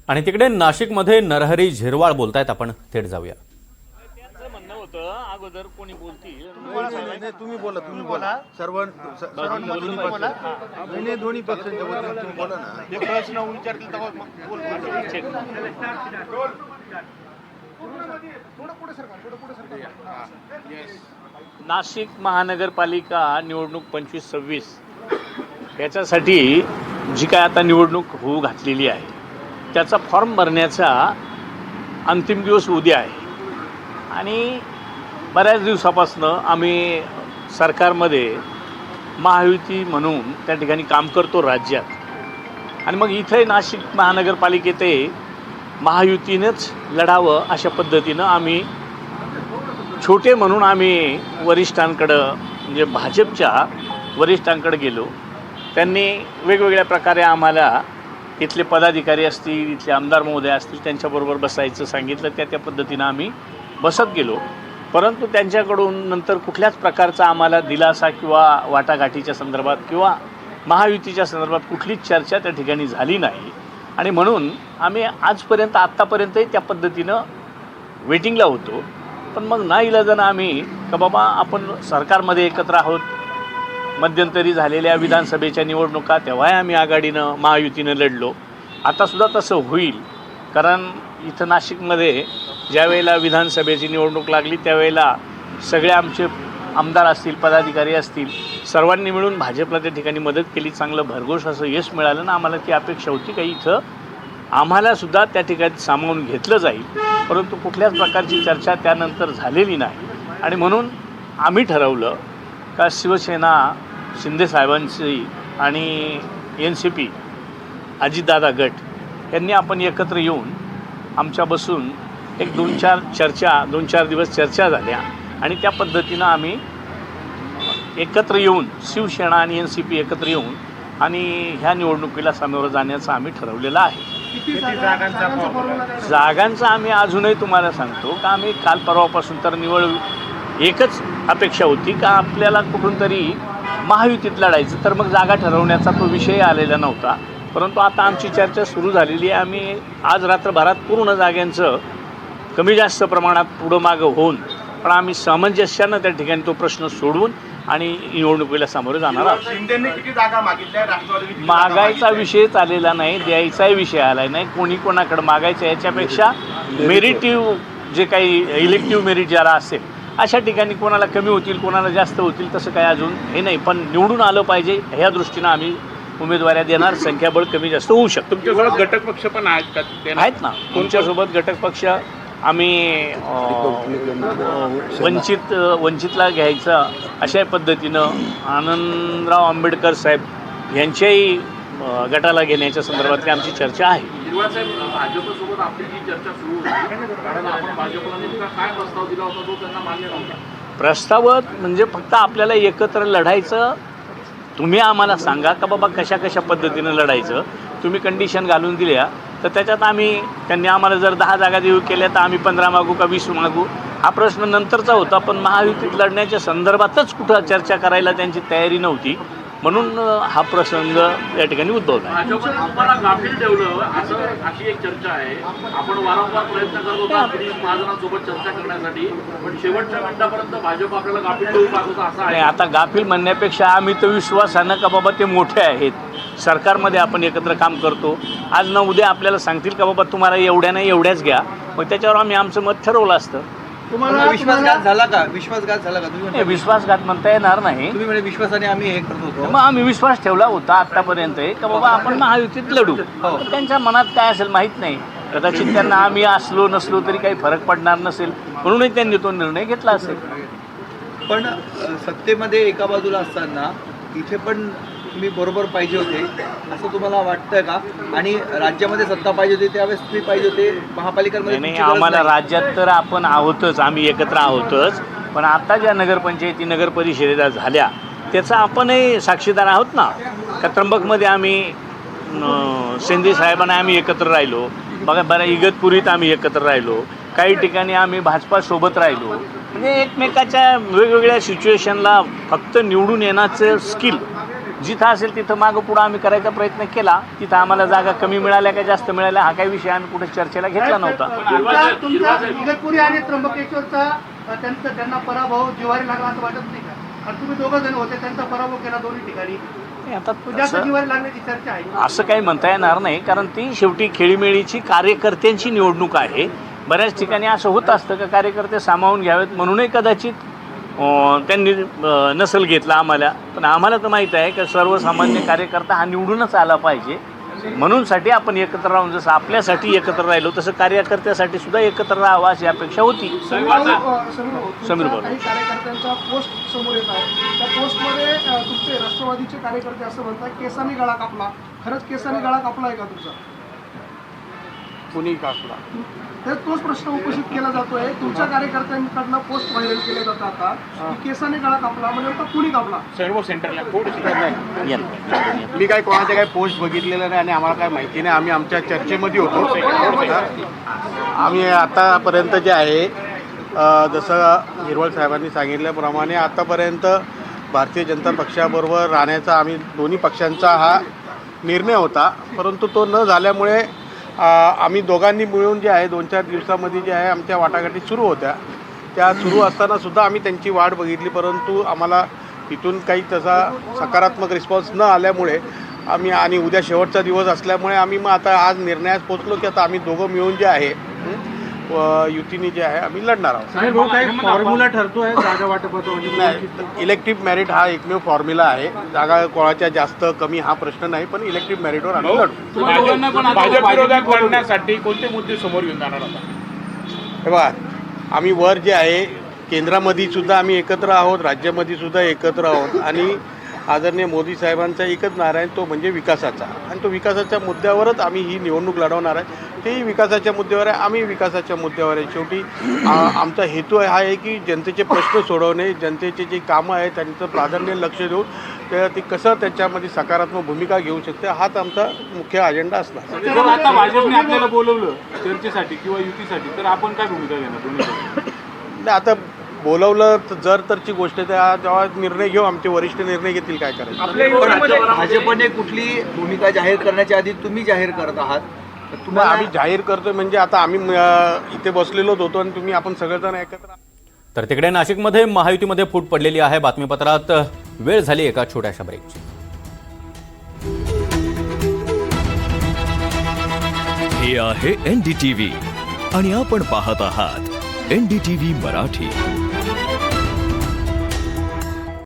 आणि तिकडे नाशिकमध्ये नरहरी झिरवाळ बोलतायत, आपण थेट जाऊया. त्यांचं म्हणणं होतं अगोदर कोणी बोलतील नाही, तुम्ही बोला दोन्ही पक्षांच्या वतीने तुम्ही बोला ना. ते प्रश्न विचारतील तेव्हा मग बोल. नाशिक महानगरपालिका निवडणूक 25-26 याच्यासाठी जी काय आता निवडणूक होऊ घातलेली आहे त्याचा फॉर्म भरण्याचा अंतिम दिवस उद्या आहे. आणि बऱ्याच दिवसापासून आम्ही सरकारमध्ये महायुती म्हणून त्या ठिकाणी काम करतो राज्यात. आणि मग इथे नाशिक महानगरपालिकेत महायुतीनेच लढावं अशा पद्धतीनं आम्ही छोटे म्हणून आम्ही वरिष्ठांकडं म्हणजे भाजपच्या वरिष्ठांकडे गेलो. त्यांनी वेगवेगळ्या प्रकारे आम्हाला इथले पदाधिकारी असतील, इथले आमदार महोदय असतील, त्यांच्याबरोबर बसायचं सांगितलं. त्या पद्धतीनं आम्ही बसत गेलो. परंतु त्यांच्याकडून नंतर कुठल्याच प्रकारचा आम्हाला दिलासा किंवा वाटाघाटीच्या संदर्भात किंवा महायुतीच्या संदर्भात कुठलीच चर्चा त्या ठिकाणी झाली नाही. आणि म्हणून आम्ही आत्तापर्यंतही त्या पद्धतीनं वेटिंगला होतो. पण मग नाईलाजानं आम्ही का बाबा आपण सरकारमध्ये एकत्र आहोत. मध्यंतरी झालेल्या विधानसभेच्या निवडणुका तेव्हाही आम्ही आघाडीनं महायुतीनं लढलो. आतासुद्धा तसं होईल, कारण इथं नाशिकमध्ये ज्यावेळेला विधानसभेची निवडणूक लागली त्यावेळेला सगळे आमचे आमदार असतील, पदाधिकारी असतील, सर्वांनी मिळून भाजपला त्या ठिकाणी मदत केली. चांगलं भरघोस असं यश मिळालं ना. आम्हाला ती अपेक्षा होती का इथं आम्हालासुद्धा त्या ठिकाणी सामावून घेतलं जाईल. परंतु कुठल्याच प्रकारची चर्चा त्यानंतर झालेली नाही. आणि म्हणून आम्ही ठरवलं का शिवसेना शिंदेसाहेबांची आणि NCP अजितदादा गट यांनी आपण एकत्र येऊन आमच्या बसून एक 2-4 दिवस चर्चा झाल्या. आणि त्या पद्धतीनं आम्ही एकत्र येऊन शिवसेना आणि NCP एकत्र येऊन आणि ह्या निवडणुकीला सामोरं जाण्याचं आम्ही ठरवलेलं आहे. जागांचा आम्ही अजूनही तुम्हाला सांगतो का आम्ही काल परवापासून तर एकच अपेक्षा होती का आपल्याला कुठून तरी महायुतीत लढायचं. तर मग जागा ठरवण्याचा तो विषय आलेला नव्हता. परंतु आता आमची चर्चा सुरू झालेली आहे. आम्ही आज रात्रभरात पूर्ण जागांचं कमी जास्त प्रमाणात पुढं मागं होऊन पण आम्ही सामंजस्यानं त्या ठिकाणी तो प्रश्न सोडवून आणि निवडणुकीला सामोरे जाणार आहोत. शिंदेने किती जागा मागितल्या? राष्ट्रवादी मागायचा विषयच आलेला नाही, द्यायचाही विषय आला नाही. कोणी कोणाकडे मागायचं याच्यापेक्षा मेरिटिव्ह जे काही इलेक्टिव्ह मेरिट ज्याला असेल अशा ठिकाणी कोणाला कमी होतील, कोणाला जास्त होतील तसं काही अजून हे नाही. पण निवडून आलं पाहिजे ह्या दृष्टीनं आम्ही उमेदवाऱ्या देणार. संख्याबळ कमी जास्त होऊ शकतो. तुमच्यासोबत घटक पक्ष पण आहेत का? आहेत ना. तुमच्यासोबत घटक पक्ष आम्ही वंचितला घ्यायचं अशा पद्धतीनं आनंदराव आंबेडकर साहेब यांच्याही गटाला घेण्याच्या संदर्भातली आमची चर्चा आहे. भाजपसोबत आपली जी चर्चा सुरू होती, कारण आपण भाजपला नेमका काय प्रस्ताव दिला होता तो त्यांना मान्य नव्हता. प्रस्तावात म्हणजे फक्त आपल्याला एकत्र लढायचं. तुम्ही आम्हाला सांगा का बाबा कशा पद्धतीनं लढायचं. तुम्ही कंडिशन घालून दिल्या तर त्याच्यात त्यांनी आम्हाला जर 10 जागा देऊ केल्या तर आम्ही 15 मागू का 20 मागू हा प्रश्न नंतरचा होता. पण महायुतीत लढण्याच्या संदर्भातच कुठं चर्चा करायला त्यांची तयारी नव्हती. म्हणून हा प्रसंग या ठिकाणी उद्भवला. भाजपने तुम्हाला गाफील ठेवलं अशी एक चर्चा आहे. आपण वारंवार प्रयत्न करत होता गिरीश महाजनांसोबत चर्चा करण्यासाठी, पण शेवटच्या मिनिटापर्यंत भाजप आपल्याला गाफील ठेवू पाहत असं आहे. आता गाफील म्हणण्यापेक्षा आम्ही तर विश्वासानं का बाबा ते मोठे आहेत, सरकारमध्ये आपण एकत्र काम करतो. आज ना उद्या आपल्याला सांगतील का बाबा तुम्हाला एवढ्या नाही एवढ्याच घ्या, मग त्याच्यावर आम्ही आमचं मत ठरवलं असतं. तुम्हाला विश्वासघात झाला का? तुम्ही विश्वासघात म्हणता येणार नाही. तुम्ही म्हणजे विश्वासाने आम्ही हे करत होतो. मग आम्ही विश्वास ठेवला होता आत्तापर्यंत का बाबा आपण महायुतीत लढू. त्यांच्या मनात काय असेल माहीत नाही. कदाचित त्यांना आम्ही असलो नसलो तरी काही फरक पडणार नसेल म्हणूनच त्यांनी तो निर्णय घेतला असेल. पण सत्तेमध्ये एका बाजूला असताना इथे पण तुम्ही बरोबर पाहिजे होते असं तुम्हाला वाटतं का? आणि राज्यामध्ये सत्ता पाहिजे होती त्यावेळेस तुम्ही पाहिजे होते महापालिकांमध्ये? नाही, आम्हाला राज्यात तर आपण आहोतच, आम्ही एकत्र आहोतच. पण आता ज्या नगरपंचायती नगर परिषदेला झाल्या त्याचा आपणही साक्षीदार आहोत ना. का त्र्यंबकमध्ये आम्ही शिंदे साहेबांना आम्ही एकत्र राहिलो. बघा बऱ्या इगतपुरीत आम्ही एकत्र राहिलो. काही ठिकाणी आम्ही भाजपासोबत राहिलो. म्हणजे एकमेकाच्या वेगवेगळ्या सिच्युएशनला फक्त निवडून येण्याचं स्किल जिथं असेल तिथं मागं पुढं आम्ही करायचा प्रयत्न केला. तिथं आम्हाला जागा कमी मिळाल्या का जास्त मिळाल्या हा काही विषय आम्ही कुठे चर्चेला घेतला नव्हता. तुमचा इगतपुरी आणि त्र्यंबकेश्वरचा त्यांना पराभव जिवारी लागला असं वाटत नाही का? कारण तुम्ही दोघं जण होते, त्यांचा पराभव केला दोन्ही ठिकाणी. आता जास्त तसं- जिवारी लागण्याची चर्चा आहे. असं काही म्हणता येणार नाही, कारण ती शेवटी खेळीमेळीची कार्यकर्त्यांची निवडणूक आहे. बऱ्याच ठिकाणी असं होत असतं का कार्यकर्ते सामावून घ्यावेत म्हणूनही कदाचित त्यांनी नसल घेतला आम्हाला. पण आम्हाला तर माहीत आहे की सर्वसामान्य कार्यकर्ता हा निवडूनच आला पाहिजे. म्हणूनसाठी आपण एकत्र राहून जसं आपल्यासाठी एकत्र राहिलो तसं कार्यकर्त्यासाठी सुद्धा एकत्र राहावं अशी अपेक्षा होती. समीर बरोबर. काही कार्यकर्त्यांचा पोस्ट समोर येत आहे. त्या पोस्टमध्ये तुमचे राष्ट्रवादीचे कार्यकर्ते असं म्हणतात केसांनी गळा कापला. खरंच केसांनी गळा कापला आहे का तुमचा? कुणी कापला? तर तोच प्रश्न उपस्थित केला जातोय. तुमच्या कार्यकर्त्यांकडनं पोस्ट व्हायरल केले जातात आता की केसांनी गळा कापला म्हणजे आता कुणी कापला? सर्व सेंटरला थोडीशी या. मी काय कोणाचे काही पोस्ट बघितलेलं नाही आणि आम्हाला काय माहिती नाही. आम्ही आमच्या चर्चेमध्ये होतो. आम्ही आतापर्यंत जे आहे जसं हिरवळ साहेबांनी सांगितल्याप्रमाणे आतापर्यंत भारतीय जनता पक्षाबरोबर राहण्याचा आम्ही दोन्ही पक्षांचा हा निर्णय होता. परंतु तो न झाल्यामुळे आम्ही दोघांनी मिळून जे आहे 2-4 दिवसामध्ये जे आहे आमच्या वाटाघाटी सुरू होत्या. त्या सुरू असतानासुद्धा आम्ही त्यांची वाट बघितली, परंतु आम्हाला तिथून काही तसा सकारात्मक रिस्पॉन्स न आल्यामुळे आम्ही आणि उद्या शेवटचा दिवस असल्यामुळे आम्ही मग आता आज निर्णयास पोचलो की आता आम्ही दोघं मिळून जे आहे युतीने जे आहे आम्ही लढणार आहोत. फॉर्म्युला ठरतोय जागा वाटपाचा नाही, इलेक्टिव्ह मेरिट हा एकमेव फॉर्म्युला आहे. जागा कोणाच्या जास्त कमी हा प्रश्न नाही, पण इलेक्टिव्ह मेरिटवर आम्ही लढू. भाजप विरोधात लढण्यासाठी कोणते मुद्दे समोर घेऊन जाणार आता? हे बघा, आम्ही वर जे आहे केंद्रामध्ये सुद्धा आम्ही एकत्र आहोत, राज्यामध्ये सुद्धा एकत्र आहोत आणि आदरणीय मोदी साहेबांचा एकच नारा आहे, तो म्हणजे विकासाचा. आणि तो विकासाच्या मुद्द्यावरच आम्ही ही निवडणूक लढवणार आहे. तेही विकासाच्या मुद्द्यावर आहे, आम्ही विकासाच्या मुद्द्यावर आहे. शेवटी आमचा हेतू हा आहे की जनतेचे प्रश्न सोडवणे, जनतेचे जे कामं आहेत त्यांचं प्राधान्य लक्ष देऊन ते कसं त्याच्यामध्ये सकारात्मक भूमिका घेऊ शकते हाच आमचा मुख्य अजेंडा असणार. जर आता भाजपने आपल्याला बोलवलं चर्चेसाठी किंवा युतीसाठी तर आपण काय भूमिका घेणार दोन्ही? आता बोलवलं जर तरची गोष्ट त्या जेव्हा निर्णय घेऊ, आमचे वरिष्ठ निर्णय घेतील काय करायचं. भाजपने कुठली भूमिका जाहीर करण्याच्या आधी तुम्ही जाहीर करत आहात. तर तुम्हाला तुम्हाला आम्ही जाहीर करतोय म्हणजे आता आम्ही इथे बसलेलोच होतो आणि तुम्ही आपण सगळेजण एकत्र. तर तिकडे नाशिकमध्ये महायुतीमध्ये फूट पडलेली आहे. बातमीपत्रात वेळ झाली एका छोट्याशा ब्रेकची. हे आहे NDTV आणि आपण पाहत आहात NDTV मराठी.